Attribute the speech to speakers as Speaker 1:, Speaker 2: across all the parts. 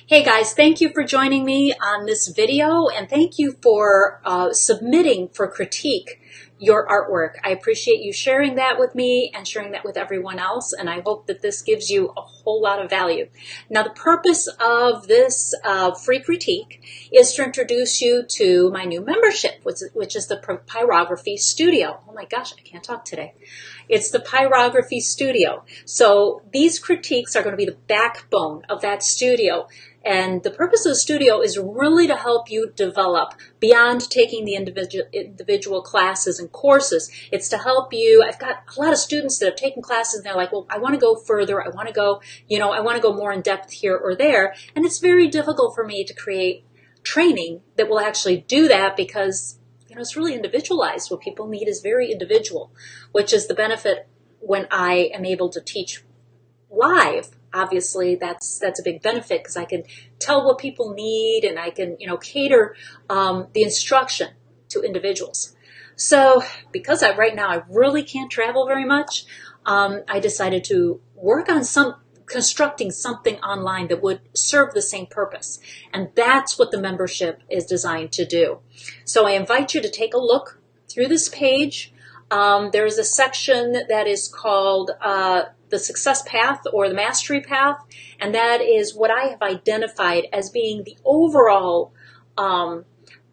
Speaker 1: Hey guys, thank you for joining me on this video, and thank you for submitting for critique your artwork. I appreciate you sharing that with me and sharing that with everyone else, and I hope that this gives you a whole lot of value. Now, the purpose of this free critique is to introduce you to my new membership, which is the Pyrography Studio. Oh my gosh, I can't talk today. It's the Pyrography Studio. So these critiques are going to be the backbone of that studio. And the purpose of the studio is really to help you develop beyond taking the individual classes and courses. It's to help you. I've got a lot of students that have taken classes and they're like, well, I want to go further. I want to go, I want to go more in depth here or there. And it's very difficult for me to create training that will actually do that because it's really individualized. What people need is very individual, which is the benefit when I am able to teach live. Obviously, that's a big benefit because I can tell what people need and I can, cater the instruction to individuals. So because right now I really can't travel very much, I decided to work on constructing something online that would serve the same purpose. And that's what the membership is designed to do. So I invite you to take a look through this page. There's a section that is called the Success Path or the Mastery Path, and that is what I have identified as being the overall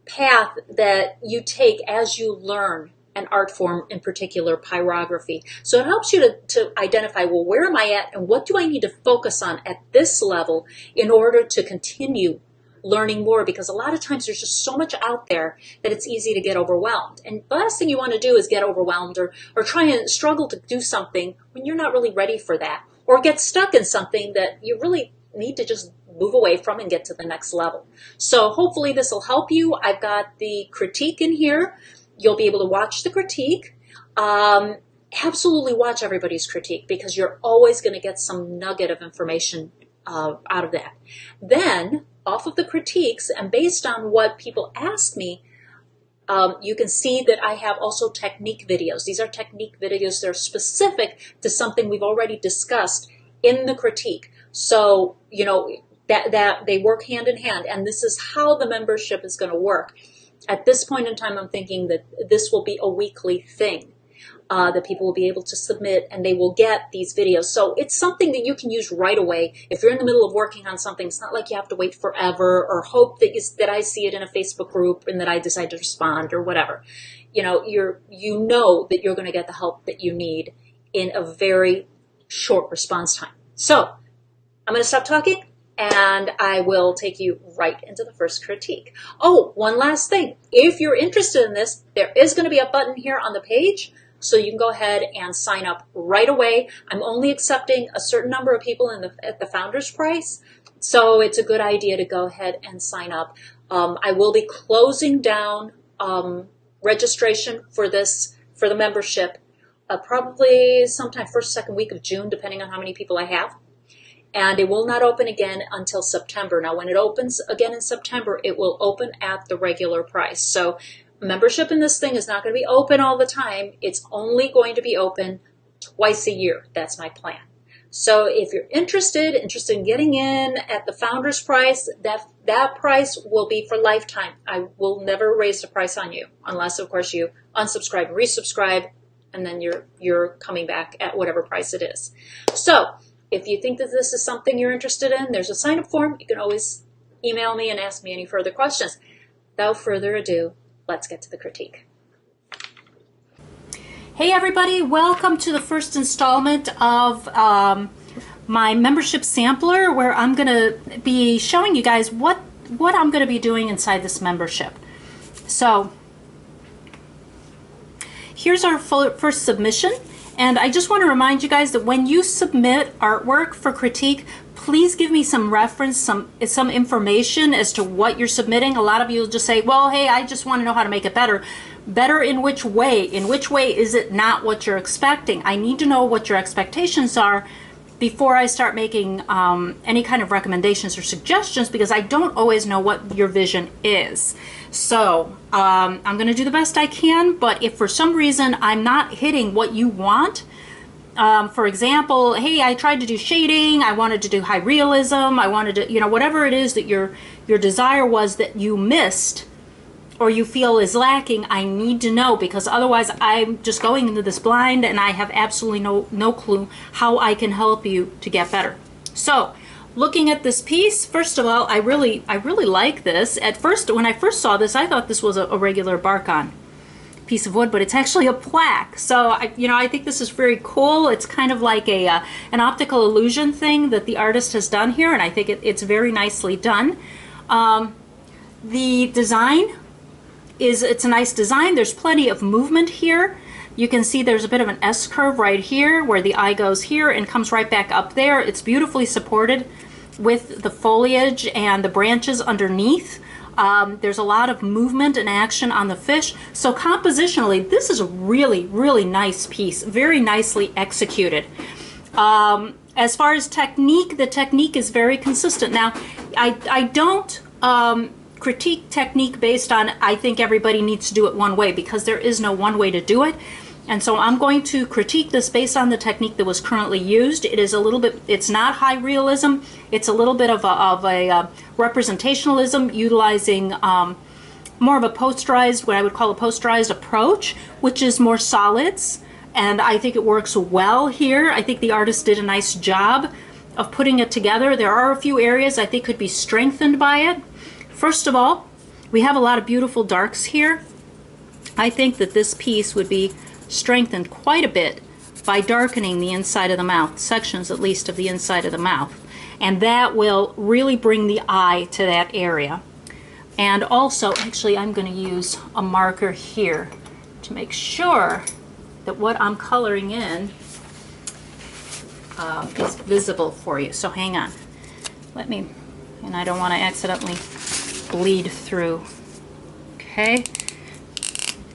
Speaker 1: path that you take as you learn an art form, in particular pyrography. So it helps you to identify, well, where am I at and what do I need to focus on at this level in order to continue learning more, because a lot of times there's just so much out there that it's easy to get overwhelmed. And the last thing you want to do is get overwhelmed or try and struggle to do something when you're not really ready for that, or get stuck in something that you really need to just move away from and get to the next level. So hopefully this will help you. I've got the critique in here. You'll be able to watch the critique. Absolutely watch everybody's critique because you're always going to get some nugget of information out of that. Then, off of the critiques and based on what people ask me, you can see that I have also technique videos. These are technique videos that are specific to something we've already discussed in the critique. So, that they work hand in hand, and this is how the membership is going to work. At this point in time, I'm thinking that this will be a weekly thing. That people will be able to submit and they will get these videos. So it's something that you can use right away. If you're in the middle of working on something, it's not like you have to wait forever or hope that I see it in a Facebook group and that I decide to respond or whatever. You know that you're going to get the help that you need in a very short response time. So I'm going to stop talking and I will take you right into the first critique. Oh, one last thing. If you're interested in this, there is going to be a button here on the page. So you can go ahead and sign up right away. I'm only accepting a certain number of people at the founder's price. So it's a good idea to go ahead and sign up. I will be closing down registration for the membership probably sometime first, second week of June, depending on how many people I have. And it will not open again until September. Now, when it opens again in September, it will open at the regular price. So membership in this thing is not going to be open all the time. It's only going to be open twice a year. That's my plan. So if you're interested in getting in at the founder's price, that price will be for lifetime. I will never raise the price on you unless, of course, you unsubscribe and resubscribe, and then you're coming back at whatever price it is. So if you think that this is something you're interested in, there's a sign-up form. You can always email me and ask me any further questions. Without further ado, let's get to the critique. Hey everybody, welcome to the first installment of my membership sampler, where I'm going to be showing you guys what I'm going to be doing inside this membership. So here's our first submission, and I just want to remind you guys that when you submit artwork for critique, please give me some reference, some information as to what you're submitting. A lot of you will just say, well, hey, I just want to know how to make it better. Better in which way? In which way is it not what you're expecting? I need to know what your expectations are before I start making any kind of recommendations or suggestions, because I don't always know what your vision is. So I'm going to do the best I can, but if for some reason I'm not hitting what you want, For example, hey, I tried to do shading, I wanted to do high realism, I wanted to, you know, whatever it is that your desire was that you missed or you feel is lacking, I need to know, because otherwise I'm just going into this blind and I have absolutely no clue how I can help you to get better. So, looking at this piece, first of all, I really like this. At first, when I first saw this, I thought this was a regular bark-on piece of wood, but it's actually a plaque. So, I think this is very cool. It's kind of like an optical illusion thing that the artist has done here, and I think it's very nicely done. The design it's a nice design. There's plenty of movement here. You can see there's a bit of an S curve right here where the eye goes here and comes right back up there. It's beautifully supported with the foliage and the branches underneath. There's a lot of movement and action on the fish. So compositionally, this is a really nice piece, very nicely executed. As far as technique, the technique is very consistent. Now, I don't critique technique based on I think everybody needs to do it one way, because there is no one way to do it. And so I'm going to critique this based on the technique that was currently used. It is a little bit, it's not high realism, it's a little bit of a representationalism, utilizing more of a posterized, what I would call a posterized approach, which is more solids. And I think it works well here. I think the artist did a nice job of putting it together. There are a few areas I think could be strengthened by it. First of all, we have a lot of beautiful darks here. I think that this piece would be strengthened quite a bit by darkening the inside of the mouth, sections at least of the inside of the mouth. And that will really bring the eye to that area. And also, actually, I'm going to use a marker here to make sure that what I'm coloring in is visible for you. So hang on. Let me, and I don't want to accidentally bleed through. Okay,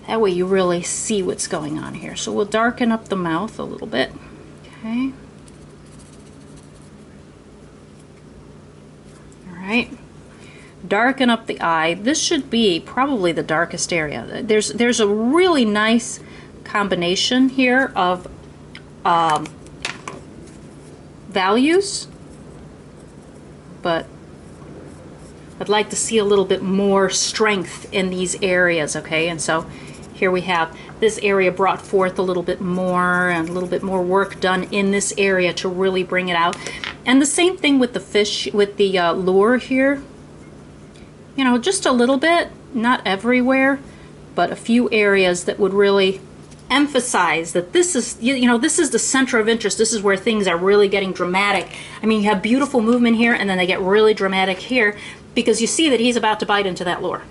Speaker 1: that way you really see what's going on here. So we'll darken up the mouth a little bit. Okay, all right, darken up the eye. This should be probably the darkest area. There's a really nice combination here of values, but I'd like to see a little bit more strength in these areas, okay? And so here we have this area brought forth a little bit more, and a little bit more work done in this area to really bring it out. And the same thing with the fish, with the lure here. You know, just a little bit, not everywhere, but a few areas that would really emphasize that this is, you know, this is the center of interest. This is where things are really getting dramatic. I mean, you have beautiful movement here, and then they get really dramatic here, because you see that he's about to bite into that lure.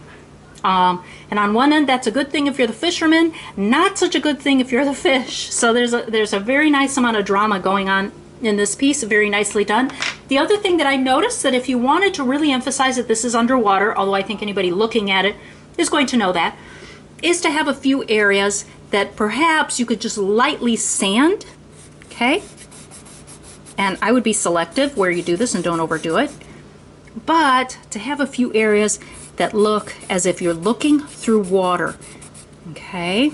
Speaker 1: And on one end, that's a good thing if you're the fisherman, not such a good thing if you're the fish. So there's a very nice amount of drama going on in this piece, very nicely done. The other thing that I noticed, that if you wanted to really emphasize that this is underwater, although I think anybody looking at it is going to know that, is to have a few areas that perhaps you could just lightly sand, okay? And I would be selective where you do this and don't overdo it. But to have a few areas that look as if you're looking through water, okay?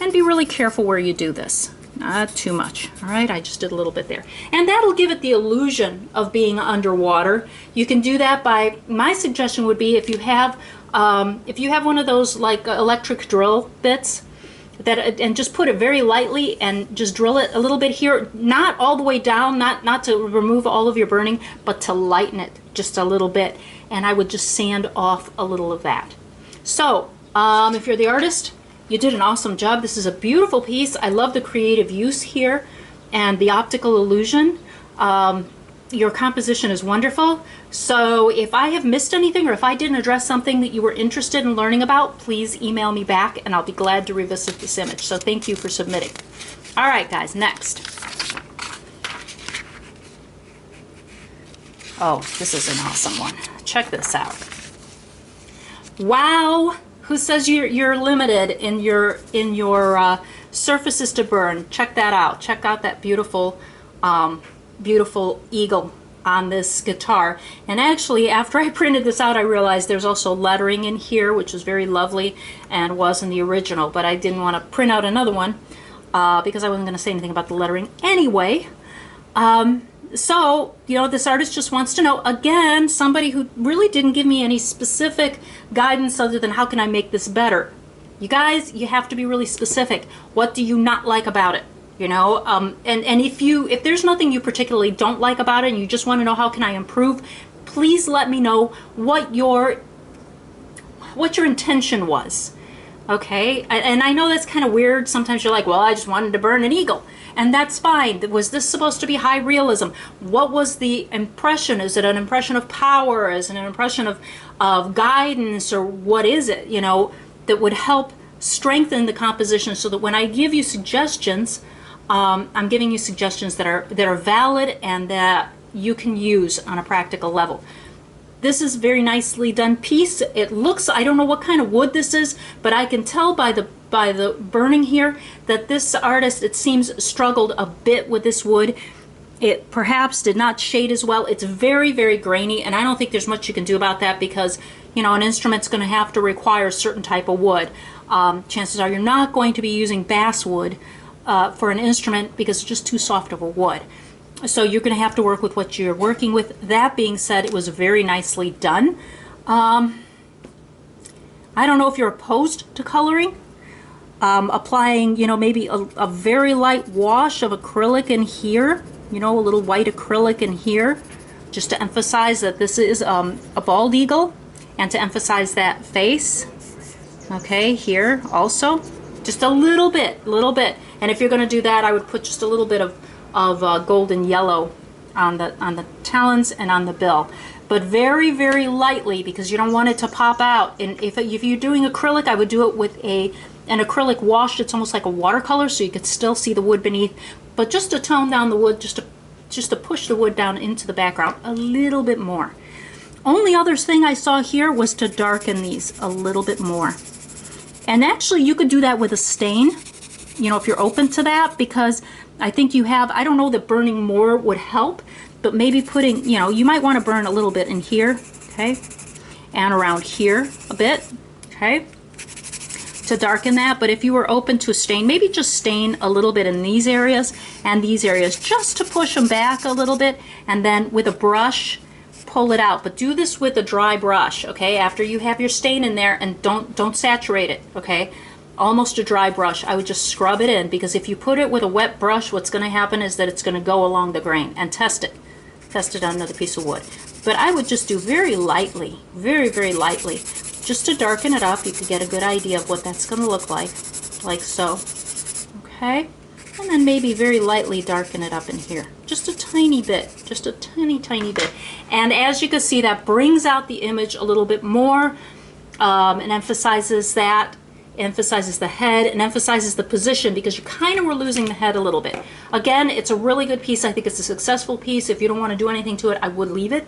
Speaker 1: And be really careful where you do this. Not too much, all right? I just did a little bit there. And that'll give it the illusion of being underwater. You can do that by, my suggestion would be, if you have one of those like electric drill bits, that, and just put it very lightly and just drill it a little bit here, not all the way down, not to remove all of your burning, but to lighten it just a little bit. And I would just sand off a little of that. So if you're the artist, you did an awesome job. This is a beautiful piece. I love the creative use here and the optical illusion. Your composition is wonderful. So if I have missed anything, or if I didn't address something that you were interested in learning about, please email me back and I'll be glad to revisit this image. So thank you for submitting. All right, guys, next. Oh, this is an awesome one. Check this out. Wow. Who says you're limited in your surfaces to burn? Check that out. Check out that beautiful beautiful eagle on this guitar. And actually, after I printed this out, I realized there's also lettering in here, which is very lovely and was in the original, but I didn't want to print out another one. because I wasn't going to say anything about the lettering anyway. So, you know, this artist just wants to know, again, somebody who really didn't give me any specific guidance other than how can I make this better. You guys, you have to be really specific. What do you not like about it? You know, and if there's nothing you particularly don't like about it and you just want to know how can I improve, please let me know what your intention was. Okay, and I know that's kind of weird. Sometimes you're like, well, I just wanted to burn an eagle. And that's fine. Was this supposed to be high realism? What was the impression? Is it an impression of power? Is it an impression of guidance? Or what is it, you know, that would help strengthen the composition so that when I give you suggestions, I'm giving you suggestions that are valid and that you can use on a practical level. This is very nicely done piece. It looks, I don't know what kind of wood this is, but I can tell by the burning here that this artist, it seems, struggled a bit with this wood. It perhaps did not shade as well. It's very, very grainy, and I don't think there's much you can do about that because, you know, an instrument's going to have to require a certain type of wood. Chances are you're not going to be using basswood for an instrument because it's just too soft of a wood. So you're going to have to work with what you're working with. That being said, it was very nicely done. I don't know if you're opposed to coloring. Applying, you know, maybe a very light wash of acrylic in here, you know, a little white acrylic in here, just to emphasize that this is a bald eagle and to emphasize that face. Okay, here also, just a little bit. And if you're going to do that, I would put just a little bit of golden yellow on the talons and on the bill, but very, very lightly because you don't want it to pop out. And if you're doing acrylic, I would do it with an acrylic wash that's almost like a watercolor, so you could still see the wood beneath, but just to tone down the wood, just to push the wood down into the background a little bit more. Only other thing I saw here was to darken these a little bit more. And actually you could do that with a stain, you know, if you're open to that, because I think you have, I don't know that burning more would help, but maybe putting, you know, you might want to burn a little bit in here, okay, and around here a bit, okay, to darken that. But if you were open to a stain, maybe just stain a little bit in these areas and these areas just to push them back a little bit, and then with a brush pull it out. But do this with a dry brush, okay, after you have your stain in there, and don't saturate it, okay, almost a dry brush. I would just scrub it in, because if you put it with a wet brush, what's going to happen is that it's going to go along the grain. And test it on another piece of wood. But I would just do very lightly, very, very lightly, just to darken it up. You could get a good idea of what that's going to look like so. Okay, and then maybe very lightly darken it up in here, just a tiny bit, just a tiny bit. And as you can see, that brings out the image a little bit more, and emphasizes that, emphasizes the head, and emphasizes the position, because you kind of were losing the head a little bit. Again, it's a really good piece. I think it's a successful piece. If you don't want to do anything to it, I would leave it,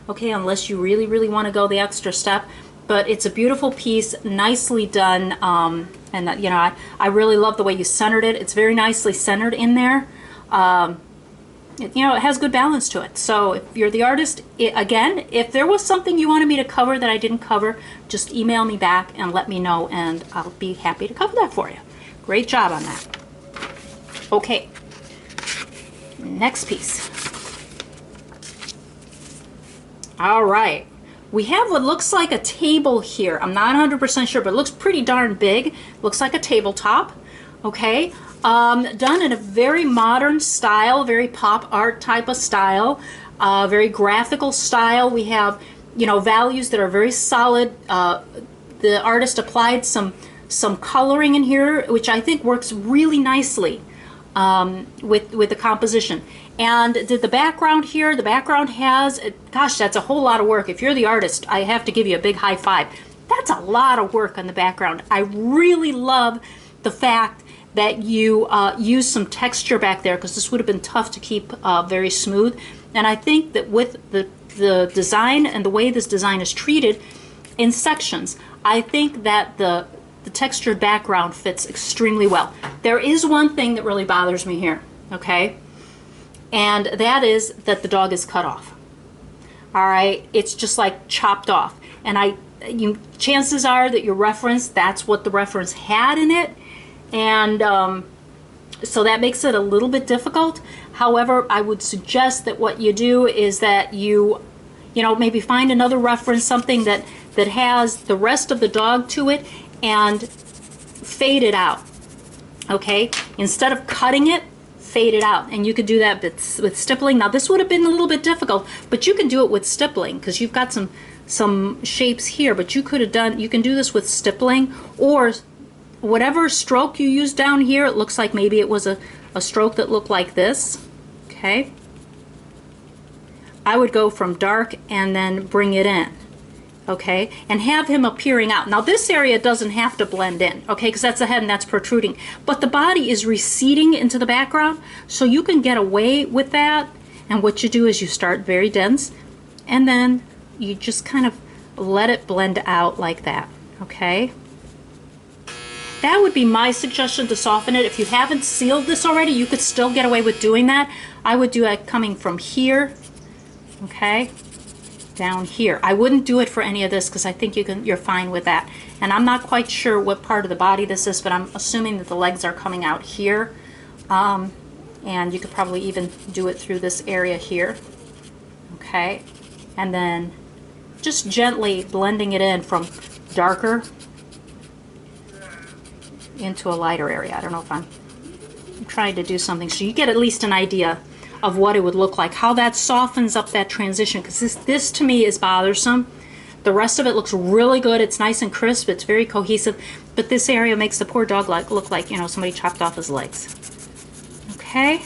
Speaker 1: okay, unless you really, really want to go the extra step. But it's a beautiful piece, nicely done, and you know, I really love the way you centered it. It's very nicely centered in there. You know, it has good balance to it. So if you're the artist, again, if there was something you wanted me to cover that I didn't cover, just email me back and let me know, and I'll be happy to cover that for you. Great job on that. Okay, next piece. All right. We have what looks like a table here. I'm not 100% sure, but it looks pretty darn big. Looks like a tabletop, okay? Done in a very modern style, very pop art type of style, very graphical style. We have, you know, values that are very solid. The artist applied some coloring in here, which I think works really nicely with the composition. And the background here, the background has, gosh, that's a whole lot of work. If you're the artist, I have to give you a big high five. That's a lot of work on the background. I really love the fact that you use some texture back there, because this would have been tough to keep very smooth. And I think that with the design and the way this design is treated in sections, I think that the textured background fits extremely well. There is one thing that really bothers me here, okay? And that is that the dog is cut off. All right, it's just like chopped off. And chances are that your reference, that's what the reference had in it. And So that makes it a little bit difficult. However, I would suggest that what you do is that you know, maybe find another reference, something that has the rest of the dog to it, and fade it out. Okay, instead of cutting it, fade it out. And you could do that with stippling. Now this would have been a little bit difficult, but you can do it with stippling because you've got some shapes here, but you can do this with stippling, or whatever stroke you use down here. It looks like maybe it was a stroke that looked like this. Okay, I would go from dark and then bring it in. Okay, and have him appearing out. Now this area doesn't have to blend in, okay, because that's the head and that's protruding, but the body is receding into the background, so you can get away with that. And what you do is you start very dense, and then you just kind of let it blend out like that. Okay, that would be my suggestion to soften it. If you haven't sealed this already, you could still get away with doing that. I would do it coming from here, okay, down here. I wouldn't do it for any of this because I think you're fine with that. And I'm not quite sure what part of the body this is, but I'm assuming that the legs are coming out here. And you could probably even do it through this area here. Okay, and then just gently blending it in from darker into a lighter area. I don't know if I'm trying to do something so you get at least an idea of what it would look like, how that softens up that transition, because this to me is bothersome. The rest of it looks really good. It's nice and crisp. It's very cohesive, but this area makes the poor dog look like, you know, somebody chopped off his legs. Okay,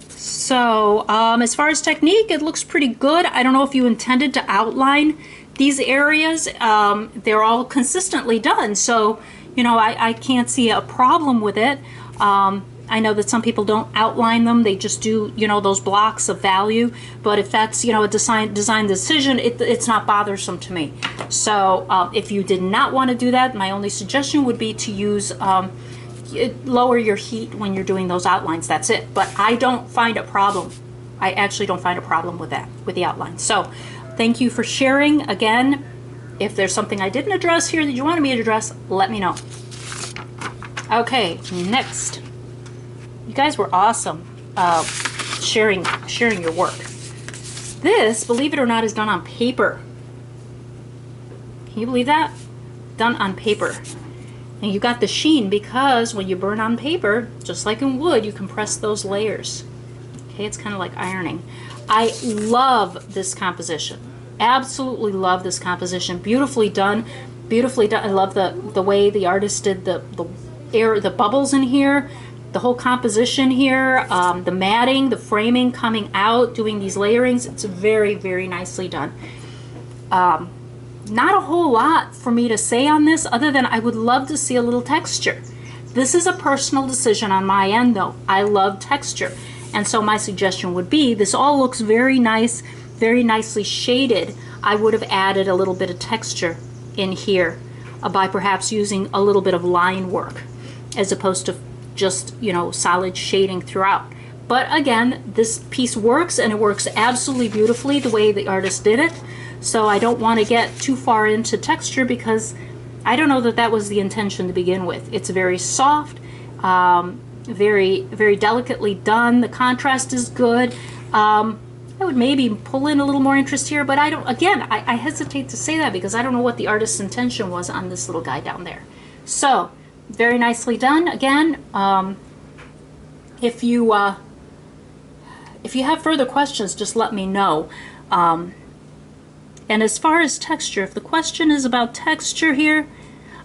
Speaker 1: so as far as technique, it looks pretty good. I don't know if you intended to outline these areas. They're all consistently done, so you know, I can't see a problem with it. I know that some people don't outline them, they just do, you know, those blocks of value, but if that's, you know, a design decision, it's not bothersome to me. So if you did not want to do that, my only suggestion would be to use, lower your heat when you're doing those outlines, that's it. But I don't find a problem. I actually don't find a problem with that, with the outline. So thank you for sharing. Again, if there's something I didn't address here that you wanted me to address, let me know. Okay, next. You guys were awesome sharing your work. This, believe it or not, is done on paper. Can you believe that? Done on paper. And you got the sheen because when you burn on paper, just like in wood, you compress those layers. Okay, it's kind of like ironing. I love this composition. Absolutely love this composition. Beautifully done. Beautifully done. I love the way the artist did the bubbles in here. The whole composition here, the matting, the framing coming out, doing these layerings, it's very, very nicely done. Not a whole lot for me to say on this other than I would love to see a little texture. This is a personal decision on my end though. I love texture. And so my suggestion would be, this all looks very nice, very nicely shaded. I would have added a little bit of texture in here by perhaps using a little bit of line work as opposed to just, you know, solid shading throughout. But again, this piece works, and it works absolutely beautifully the way the artist did it. So I don't want to get too far into texture because I don't know that that was the intention to begin with. It's very soft, very, very delicately done. The contrast is good. I would maybe pull in a little more interest here, but I don't, again, I hesitate to say that because I don't know what the artist's intention was on this little guy down there. So very nicely done. Again, if you have further questions, just let me know. And as far as texture, if the question is about texture here,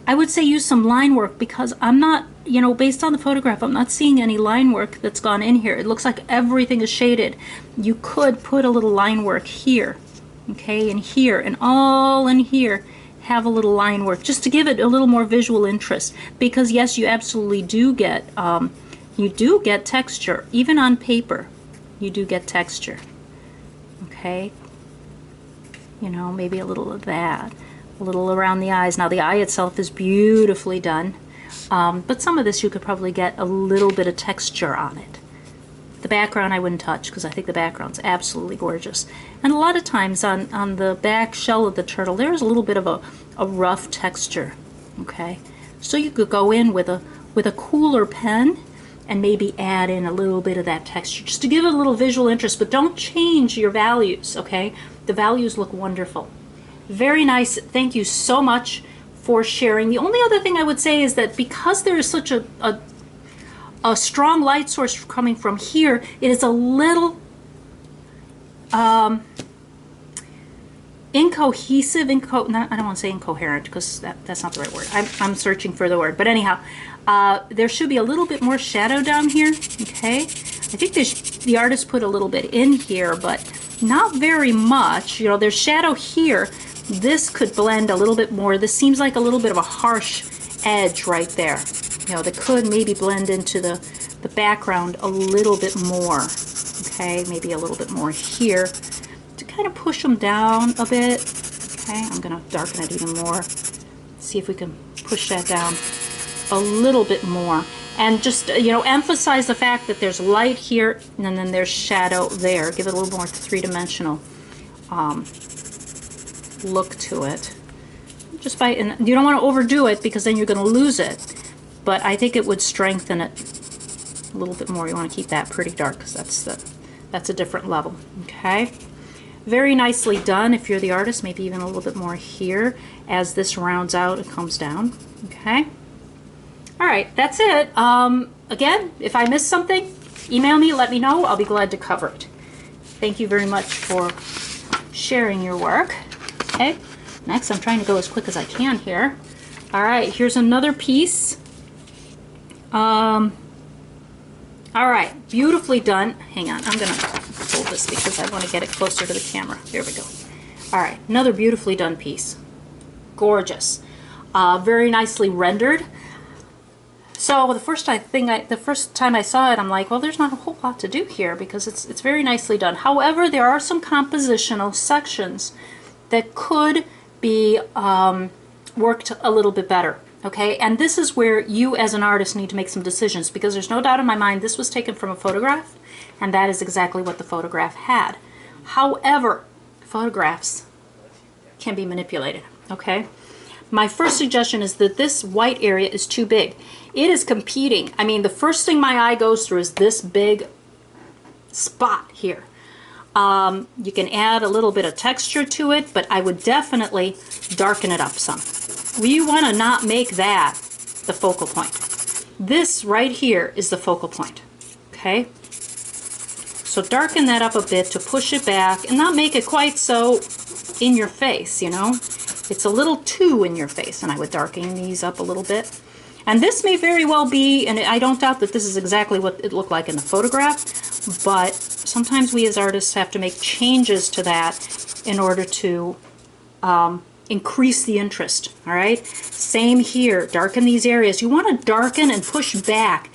Speaker 1: I would say use some line work because I'm not, you know, based on the photograph, I'm not seeing any line work that's gone in here. It looks like everything is shaded. You could put a little line work here, okay, and here, and all in here. Have a little line work just to give it a little more visual interest, because yes, you absolutely do get texture even on paper. You do get texture, okay, you know, maybe a little of that, a little around the eyes. Now the eye itself is beautifully done, but some of this you could probably get a little bit of texture on it. The background I wouldn't touch because I think the background's absolutely gorgeous. And a lot of times on the back shell of the turtle, there's a little bit of a rough texture. Okay, so you could go in with a cooler pen and maybe add in a little bit of that texture just to give it a little visual interest, but don't change your values, okay? The values look wonderful. Very nice. Thank you so much for sharing. The only other thing I would say is that because there is such a strong light source coming from here, it is a little incohesive, I don't want to say incoherent because that's not the right word. I'm searching for the word. But anyhow, there should be a little bit more shadow down here, okay? I think the artist put a little bit in here, but not very much. You know, there's shadow here. This could blend a little bit more. This seems like a little bit of a harsh edge right there. You know, that could maybe blend into the background a little bit more. Okay, maybe a little bit more here to kind of push them down a bit. Okay, I'm going to darken it even more. See if we can push that down a little bit more. And just, you know, emphasize the fact that there's light here and then there's shadow there. Give it a little more three-dimensional look to it. Just by, and you don't want to overdo it because then you're going to lose it. But I think it would strengthen it a little bit more. You want to keep that pretty dark because that's a different level. Okay, very nicely done. If you're the artist, maybe even a little bit more here as this rounds out and comes down. Okay, all right, that's it. Again, if I missed something, email me, let me know. I'll be glad to cover it. Thank you very much for sharing your work. Okay, next I'm trying to go as quick as I can here. All right, here's another piece. All right, beautifully done. Hang on, I'm gonna hold this because I want to get it closer to the camera. There we go. All right, another beautifully done piece. Gorgeous. Very nicely rendered. So the first time I saw it, I'm like, well, there's not a whole lot to do here because it's very nicely done. However, there are some compositional sections that could be worked a little bit better. Okay, and this is where you as an artist need to make some decisions because there's no doubt in my mind this was taken from a photograph and that is exactly what the photograph had. However, photographs can be manipulated, okay? My first suggestion is that this white area is too big. It is competing. I mean, the first thing my eye goes through is this big spot here. You can add a little bit of texture to it, but I would definitely darken it up some. We want to not make that the focal point. This right here is the focal point, okay? So darken that up a bit to push it back and not make it quite so in your face, you know? It's a little too in your face, and I would darken these up a little bit. And this may very well be, and I don't doubt that this is exactly what it looked like in the photograph, but sometimes we as artists have to make changes to that in order to increase the interest, all right? Same here, darken these areas. You want to darken and push back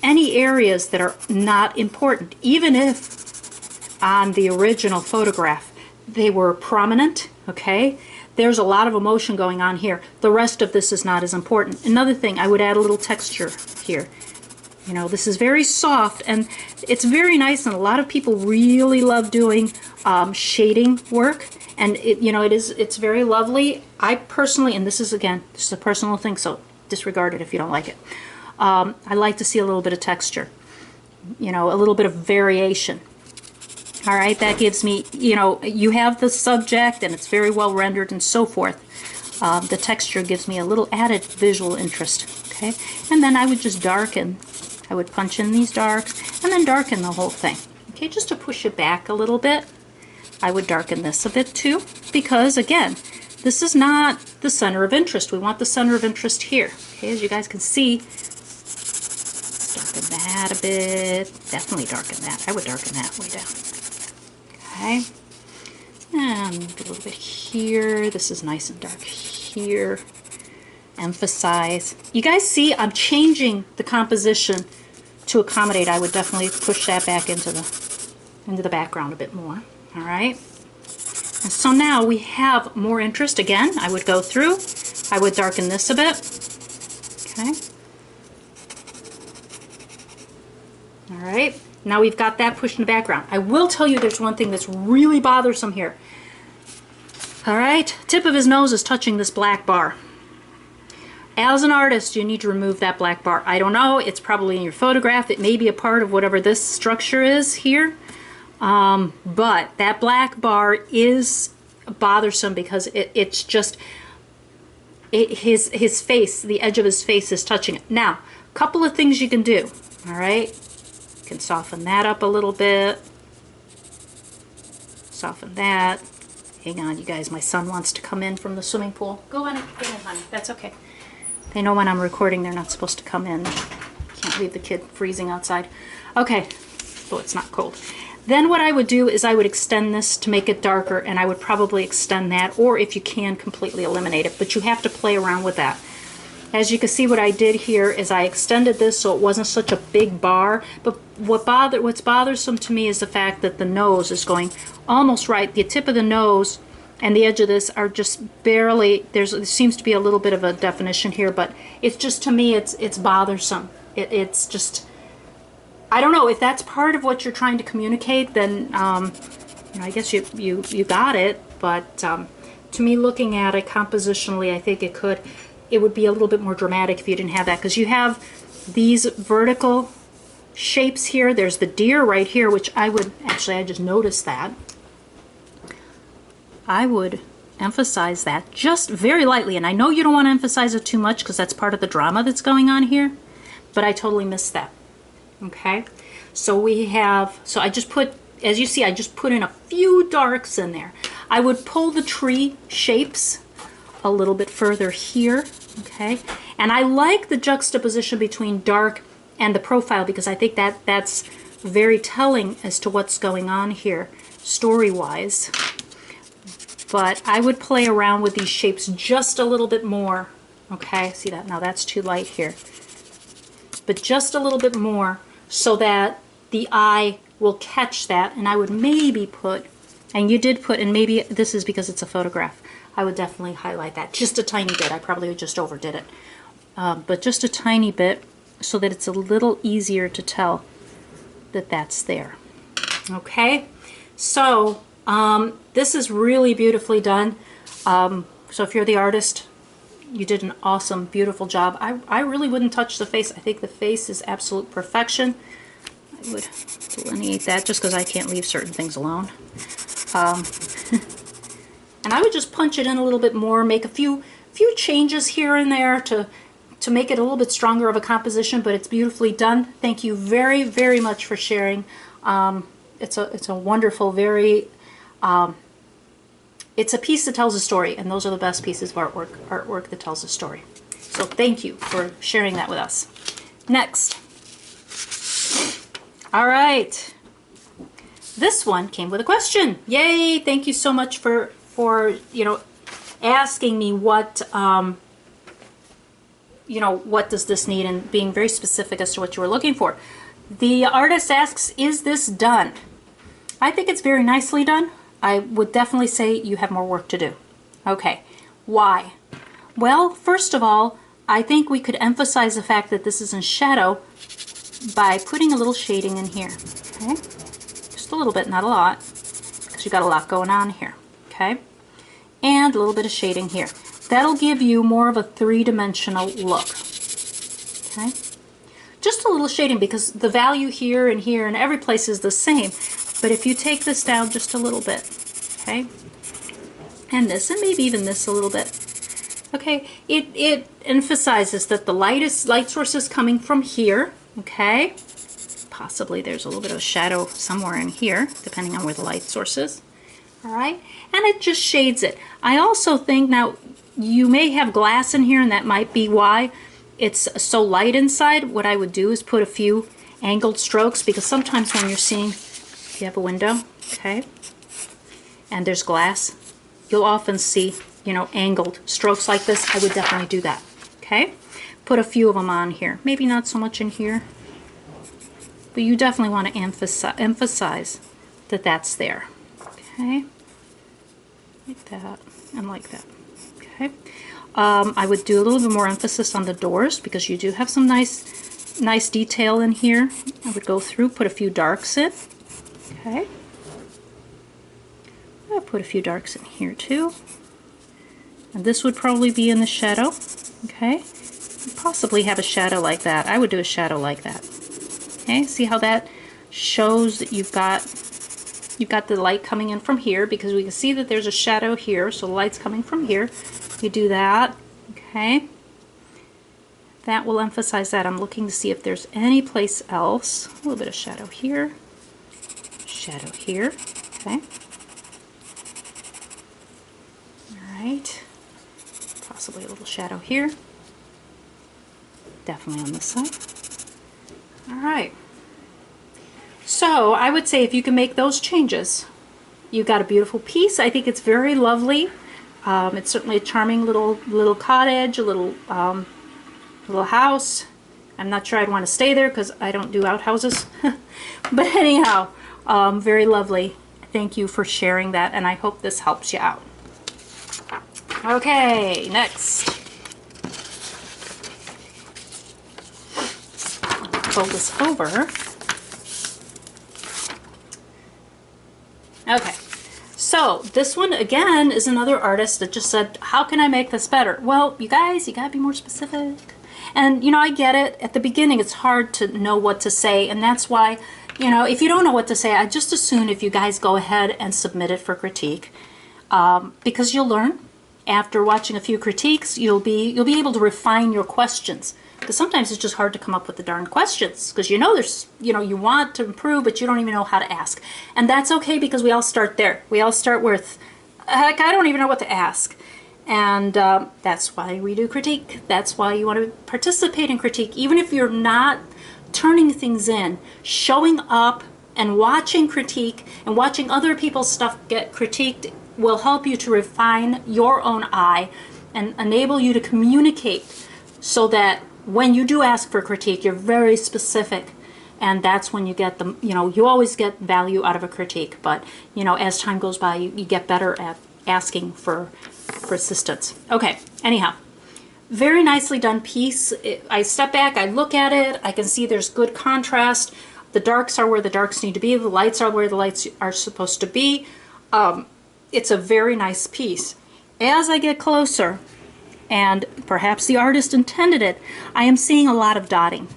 Speaker 1: any areas that are not important, even if on the original photograph they were prominent, okay? There's a lot of emotion going on here. The rest of this is not as important. Another thing, I would add a little texture here. You know, this is very soft and it's very nice, and a lot of people really love doing shading work. And it's very lovely. I personally, and this is a personal thing, so disregard it if you don't like it. I like to see a little bit of texture, you know, a little bit of variation. All right, that gives me, you know, you have the subject and it's very well rendered and so forth. The texture gives me a little added visual interest, okay? And then I would just darken. I would punch in these darks and then darken the whole thing, okay, just to push it back a little bit. I would darken this a bit too, because again, this is not the center of interest. We want the center of interest here. Okay, as you guys can see, darken that a bit. Definitely darken that. I would darken that way down. Okay, and a little bit here. This is nice and dark here. Emphasize. You guys see, I'm changing the composition to accommodate. I would definitely push that back into the background a bit more. All right, and so now we have more interest. Again, I would go through, I would darken this a bit, okay. All right, now we've got that pushed in the background. I will tell you there's one thing that's really bothersome here. All right, tip of his nose is touching this black bar. As an artist, you need to remove that black bar. I don't know, it's probably in your photograph. It may be a part of whatever this structure is here. But that black bar is bothersome because it's just, his face, the edge of his face is touching it. Now, a couple of things you can do, all right? You can soften that up a little bit. Soften that. Hang on, you guys, my son wants to come in from the swimming pool. Go on, get in, honey. That's okay. They know when I'm recording, they're not supposed to come in. Can't leave the kid freezing outside. Okay, so it's not cold. Then what I would do is I would extend this to make it darker, and I would probably extend that, or if you can, completely eliminate it. But you have to play around with that. As you can see, what I did here is I extended this so it wasn't such a big bar. But what's bothersome to me is the fact that the nose is going almost right. The tip of the nose and the edge of this are just barely, there seems to be a little bit of a definition here, but it's just, to me, it's bothersome. It's just, I don't know, if that's part of what you're trying to communicate, then you know, I guess you got it. But to me, looking at it compositionally, I think it would be a little bit more dramatic if you didn't have that, because you have these vertical shapes here. There's the deer right here, which I would, actually I just noticed that. I would emphasize that just very lightly, and I know you don't want to emphasize it too much because that's part of the drama that's going on here, but I totally missed that. Okay, so we have, so I just put, as you see, I just put in a few darks in there. I would pull the tree shapes a little bit further here, okay, and I like the juxtaposition between dark and the profile because I think that's very telling as to what's going on here story-wise. But I would play around with these shapes just a little bit more. Okay, see that? Now that's too light here. But just a little bit more so that the eye will catch that. And I would maybe put, and you did put, and maybe this is because it's a photograph, I would definitely highlight that just a tiny bit. I probably just overdid it. But just a tiny bit so that it's a little easier to tell that that's there. Okay, so this is really beautifully done. So if you're the artist, you did an awesome, beautiful job. I really wouldn't touch the face. I think the face is absolute perfection. I would delineate that just because I can't leave certain things alone. And I would just punch it in a little bit more, make a few changes here and there to make it a little bit stronger of a composition, but it's beautifully done. Thank you very, very much for sharing. It's a wonderful, very, it's a piece that tells a story, and those are the best pieces of artwork that tells a story. So thank you for sharing that with us. Next. All right. This one came with a question. Yay! Thank you so much for you know, asking me what you know, what does this need, and being very specific as to what you were looking for. The artist asks, is this done? I think it's very nicely done. I would definitely say you have more work to do. Okay, why? Well, first of all, I think we could emphasize the fact that this is in shadow by putting a little shading in here. Okay, just a little bit, not a lot, because you got a lot going on here. Okay, and a little bit of shading here. That'll give you more of a three-dimensional look. Okay, just a little shading, because the value here and every place is the same. But if you take this down just a little bit, okay, and this, and maybe even this a little bit, okay, it emphasizes that the light source is coming from here, okay. Possibly there's a little bit of a shadow somewhere in here, depending on where the light source is. All right, and it just shades it. I also think, now you may have glass in here, and that might be why it's so light inside. What I would do is put a few angled strokes, because sometimes when you're seeing, if you have a window, okay, and there's glass, you'll often see, you know, angled strokes like this. I would definitely do that. Okay, put a few of them on here, maybe not so much in here, but you definitely want to emphasize that that's there. Okay, like that and like that. Okay, I would do a little bit more emphasis on the doors, because you do have some nice detail in here. I would go through, put a few darks in. Okay, I'll put a few darks in here too, and this would probably be in the shadow. Okay, possibly have a shadow like that. I would do a shadow like that. Okay, see how that shows that you've got the light coming in from here, because we can see that there's a shadow here, so the light's coming from here. You do that, okay? That will emphasize that. I'm looking to see if there's any place else. A little bit of shadow here, okay? All right, possibly a little shadow here. Definitely on this side. All right. So I would say if you can make those changes, you've got a beautiful piece. I think it's very lovely. It's certainly a charming little cottage, a little house. I'm not sure I'd want to stay there because I don't do outhouses. But anyhow, very lovely. Thank you for sharing that, and I hope this helps you out. Okay, next. Fold this over. Okay, so this one again is another artist that just said, how can I make this better? Well, you guys, you gotta be more specific. And you know, I get it. At the beginning, it's hard to know what to say, and that's why, you know, if you don't know what to say, I just assume if you guys go ahead and submit it for critique, because you'll learn. After watching a few critiques, you'll be able to refine your questions. Because sometimes it's just hard to come up with the darn questions, because you know there's, you know, you want to improve, but you don't even know how to ask. And that's okay, because we all start there. We all start with, heck, I don't even know what to ask. And that's why we do critique. That's why you want to participate in critique. Even if you're not turning things in, showing up and watching critique and watching other people's stuff get critiqued will help you to refine your own eye and enable you to communicate so that when you do ask for critique, you're very specific, and that's when you get the, you know, you always get value out of a critique, but you know, as time goes by, you get better at asking for assistance. Okay, anyhow, very nicely done piece. I step back, I look at it, I can see there's good contrast. The darks are where the darks need to be, the lights are where the lights are supposed to be. It's a very nice piece. As I get closer, and perhaps the artist intended it, I am seeing a lot of dotting.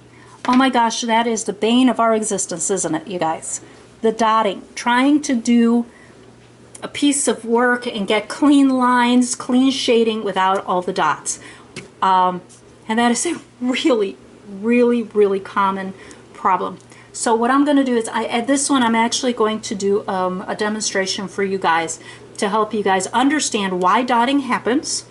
Speaker 1: Oh my gosh, that is the bane of our existence, isn't it, you guys? The dotting, trying to do a piece of work and get clean lines, clean shading without all the dots. And that is a really, really, really common problem. So what I'm going to do is, at this one, I'm actually going to do a demonstration for you guys to help you guys understand why dotting happens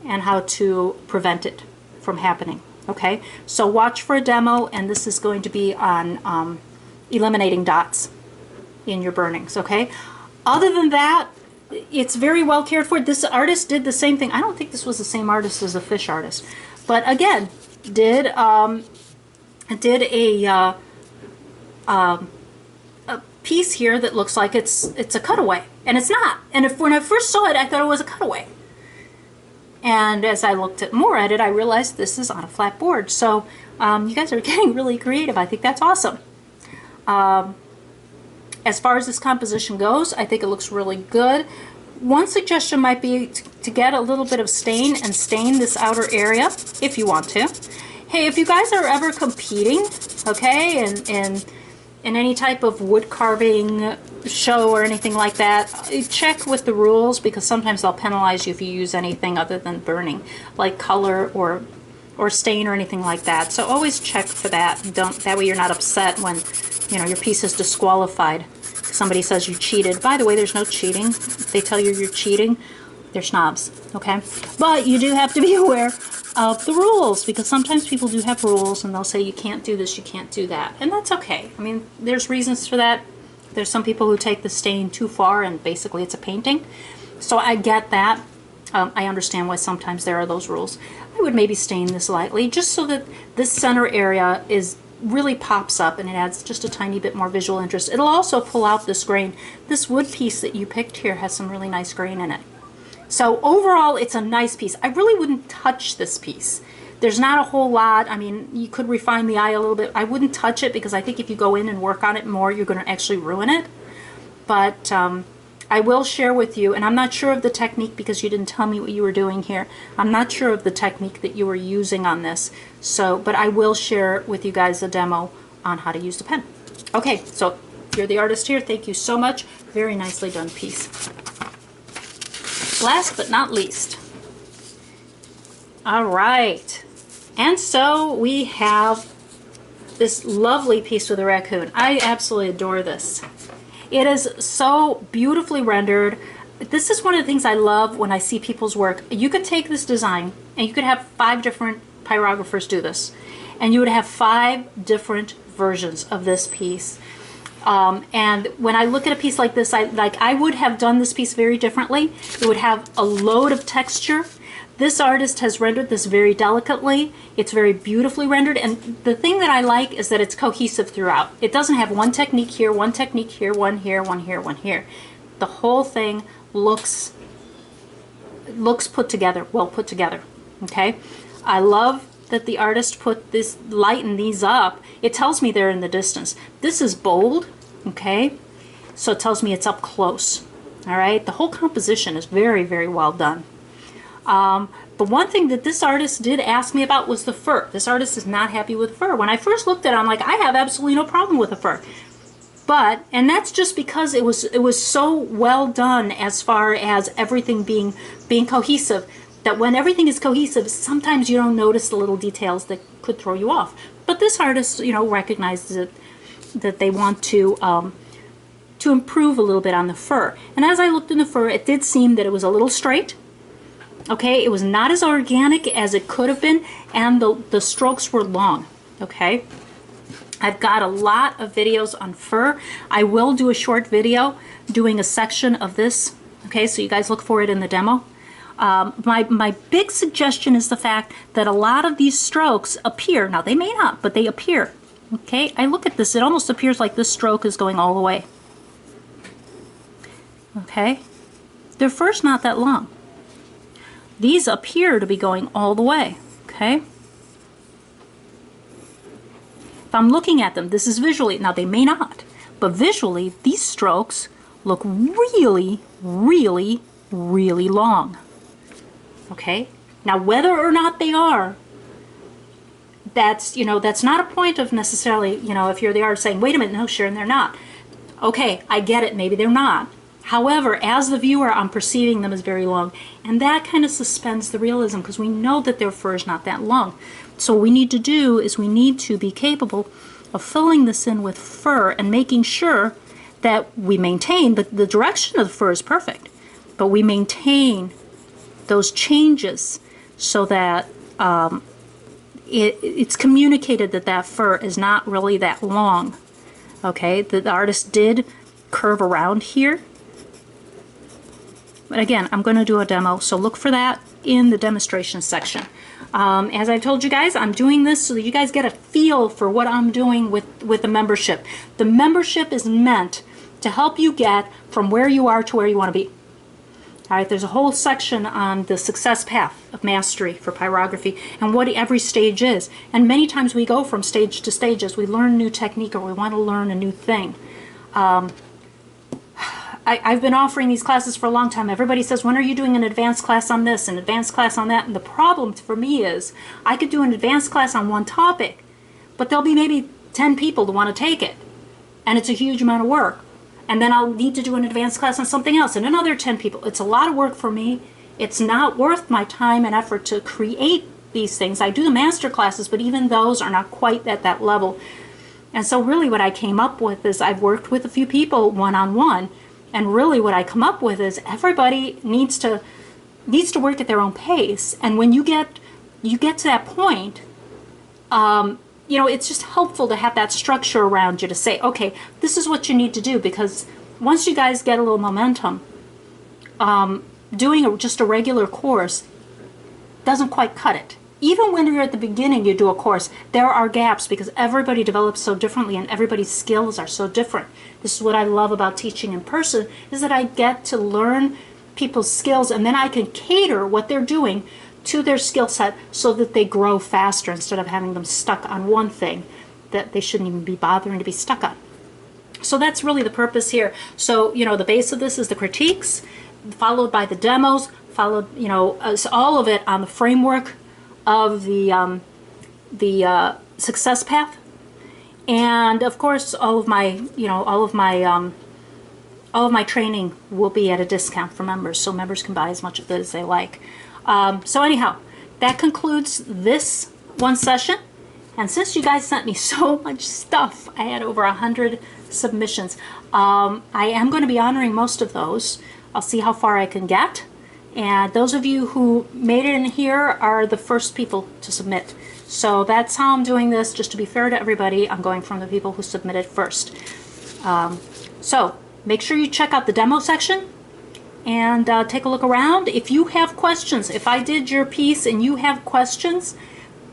Speaker 1: and how to prevent it from happening. Okay, so watch for a demo, and this is going to be on eliminating dots in your burnings. Okay, other than that, it's very well cared for. This artist did the same thing. I don't think this was the same artist as the fish artist, but again, did a piece here that looks like it's a cutaway, and it's not. And when I first saw it, I thought it was a cutaway. And as I looked more at it, I realized this is on a flat board. So you guys are getting really creative. I think that's awesome. As far as this composition goes, I think it looks really good. One suggestion might be to get a little bit of stain and stain this outer area if you want to. Hey, if you guys are ever competing, okay, in any type of wood carving show or anything like that, check with the rules, because sometimes they'll penalize you if you use anything other than burning, like color or stain or anything like that. So always check for that. That way you're not upset when, you know, your piece is disqualified. Somebody says you cheated. By the way, there's no cheating. If they tell you you're cheating, they're snobs, okay? But you do have to be aware of the rules, because sometimes people do have rules and they'll say you can't do this, you can't do that, and that's okay. I mean, there's reasons for that. There's some people who take the stain too far and basically it's a painting. So I get that. I understand why sometimes there are those rules. I would maybe stain this lightly just so that this center area really pops up and it adds just a tiny bit more visual interest. It'll also pull out this grain. This wood piece that you picked here has some really nice grain in it. So overall, it's a nice piece. I really wouldn't touch this piece. There's not a whole lot. I mean, you could refine the eye a little bit. I wouldn't touch it, because I think if you go in and work on it more, you're going to actually ruin it. But I will share with you, and I'm not sure of the technique because you didn't tell me what you were doing here. I'm not sure of the technique that you were using on this. So, but I will share with you guys a demo on how to use the pen. Okay, so you're the artist here. Thank you so much. Very nicely done piece. Last but not least. All right. And so we have this lovely piece with a raccoon. I absolutely adore this. It is so beautifully rendered. This is one of the things I love when I see people's work. You could take this design and you could have 5 different pyrographers do this, and you would have 5 different versions of this piece. And when I look at a piece like this, I would have done this piece very differently. It would have a load of texture. This artist has rendered this very delicately. It's very beautifully rendered, and the thing that I like is that it's cohesive throughout. It doesn't have one technique here, one technique here, one here, one here, one here. The whole thing looks put together, well put together. Okay, I love that the artist put this, lighten these up. It tells me they're in the distance. This is bold, okay, so it tells me it's up close. All right, the whole composition is very, very well done. But one thing that this artist did ask me about was the fur. This artist is not happy with fur. When I first looked at it, I'm like, I have absolutely no problem with the fur. But, and that's just because it was so well done as far as everything being cohesive, that when everything is cohesive, sometimes you don't notice the little details that could throw you off. But this artist, you know, recognizes it, that they want to improve a little bit on the fur. And as I looked in the fur, it did seem that it was a little straight. Okay, it was not as organic as it could have been, and the strokes were long. Okay, I've got a lot of videos on fur. I will do a short video doing a section of this. Okay, so you guys look for it in the demo. My big suggestion is the fact that a lot of these strokes appear, now they may not, but they appear. Okay, I look at this, it almost appears like this stroke is going all the way. Okay, their fur's not that long. These appear to be going all the way, okay? If I'm looking at them, this is visually, now they may not, but visually, these strokes look really, really, really long, okay? Now, whether or not they are, that's, you know, that's not a point of necessarily, you know, if you're the artist saying, wait a minute, no, Sharon, they're not. Okay, I get it, maybe they're not. However, as the viewer, I'm perceiving them as very long, and that kind of suspends the realism because we know that their fur is not that long. So what we need to do is we need to be capable of filling this in with fur and making sure that we maintain, the direction of the fur is perfect, but we maintain those changes so that it's communicated that that fur is not really that long. Okay, the artist did curve around here. But again, I'm going to do a demo, so look for that in the demonstration section. As I told you guys, I'm doing this so that you guys get a feel for what I'm doing with the membership. The membership is meant to help you get from where you are to where you want to be. All right, there's a whole section on the success path of mastery for pyrography and what every stage is. And many times we go from stage to stage as we learn a new technique or we want to learn a new thing. I've been offering these classes for a long time. Everybody says, when are you doing an advanced class on this, an advanced class on that? And the problem for me is I could do an advanced class on one topic, but there'll be maybe 10 people to want to take it. And it's a huge amount of work. And then I'll need to do an advanced class on something else and another 10 people. It's a lot of work for me. It's not worth my time and effort to create these things. I do the master classes, but even those are not quite at that level. And so really what I came up with is I've worked with a few people one-on-one. And really what I come up with is everybody needs to work at their own pace. And when you get to that point, you know, it's just helpful to have that structure around you to say, okay, this is what you need to do, because once you guys get a little momentum, doing just a regular course doesn't quite cut it. Even when you're at the beginning, you do a course, there are gaps because everybody develops so differently and everybody's skills are so different. This is what I love about teaching in person, is that I get to learn people's skills and then I can cater what they're doing to their skill set so that they grow faster instead of having them stuck on one thing that they shouldn't even be bothering to be stuck on. So that's really the purpose here. So, you know, the base of this is the critiques, followed by the demos, followed, you know, all of it on the framework of the success path. And of course, all of my, you know, all of my training will be at a discount for members, so members can buy as much of it as they like. So anyhow, that concludes this one session. And since you guys sent me so much stuff, I had over 100 submissions. I am going to be honoring most of those. I'll see how far I can get. And those of you who made it in here are the first people to submit. So that's how I'm doing this. Just to be fair to everybody, I'm going from the people who submitted first. So make sure you check out the demo section and take a look around. If you have questions, if I did your piece and you have questions,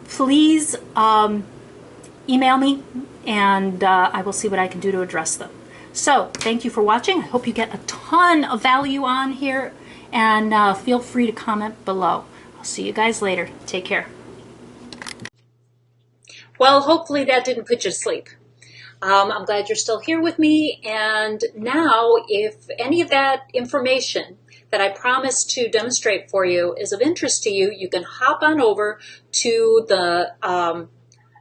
Speaker 1: please email me and I will see what I can do to address them. So thank you for watching. I hope you get a ton of value on here, and feel free to comment below. I'll see you guys later. Take care. Well, hopefully that didn't put you to sleep. I'm glad you're still here with me. And now, if any of that information that I promised to demonstrate for you is of interest to you, you can hop on over to the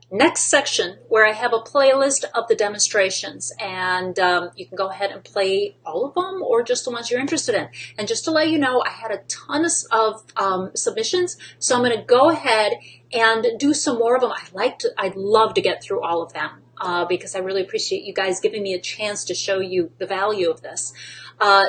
Speaker 1: next section where I have a playlist of the demonstrations, and you can go ahead and play all of them or just the ones you're interested in. And just to let you know, I had a ton of submissions, so I'm going to go ahead and do some more of them. I'd love to get through all of them because I really appreciate you guys giving me a chance to show you the value of this.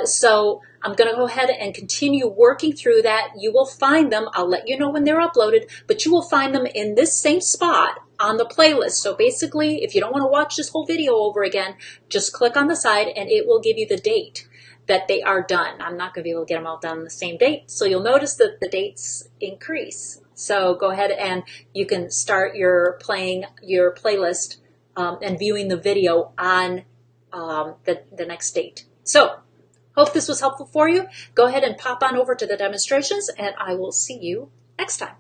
Speaker 1: So I'm going to go ahead and continue working through that. You will find them. I'll let you know when they're uploaded, but you will find them in this same spot on the playlist. So basically, if you don't want to watch this whole video over again, just click on the side and it will give you the date that they are done. I'm not going to be able to get them all done on the same date, so you'll notice that the dates increase. So go ahead and you can start playing your playlist and viewing the video on the next date. So hope this was helpful for you. Go ahead and pop on over to the demonstrations, and I will see you next time.